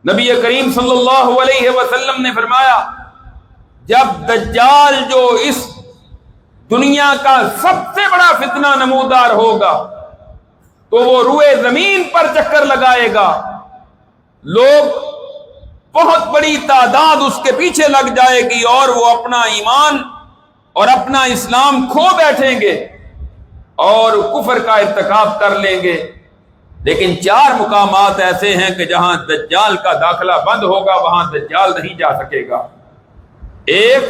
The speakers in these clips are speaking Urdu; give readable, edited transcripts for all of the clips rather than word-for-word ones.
نبی کریم صلی اللہ علیہ وسلم نے فرمایا جب دجال جو اس دنیا کا سب سے بڑا فتنہ نمودار ہوگا تو وہ روئے زمین پر چکر لگائے گا، لوگ بہت بڑی تعداد اس کے پیچھے لگ جائے گی اور وہ اپنا ایمان اور اپنا اسلام کھو بیٹھیں گے اور کفر کا ارتکاب کر لیں گے۔ لیکن 4 مقامات ایسے ہیں کہ جہاں دجال کا داخلہ بند ہوگا وہاں دجال نہیں جا سکے گا۔ ایک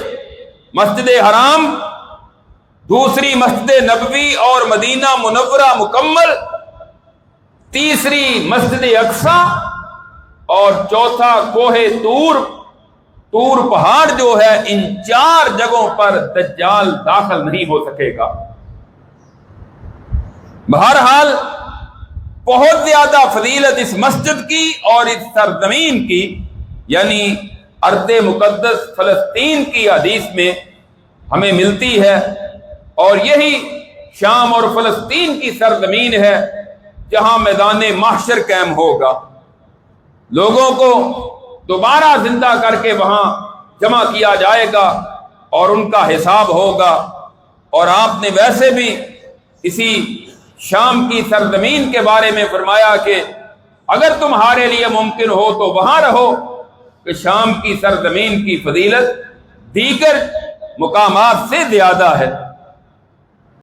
مسجد حرام، دوسری مسجد نبوی اور مدینہ منورہ مکمل، تیسری مسجد اقصی، اور چوتھا کوہ طور پہاڑ جو ہے۔ ان 4 جگہوں پر دجال داخل نہیں ہو سکے گا۔ بہرحال بہت زیادہ فضیلت اس مسجد کی اور اس سرزمین کی، یعنی ارض مقدس فلسطین کی حدیث میں ہمیں ملتی ہے، اور یہی شام اور فلسطین کی سرزمین ہے جہاں میدان محشر قائم ہوگا۔ لوگوں کو دوبارہ زندہ کر کے وہاں جمع کیا جائے گا اور ان کا حساب ہوگا۔ اور آپ نے ویسے بھی اسی شام کی سرزمین کے بارے میں فرمایا کہ اگر تمہارے لیے ممکن ہو تو وہاں رہو، کہ شام کی سرزمین کی فضیلت دیگر مقامات سے زیادہ ہے۔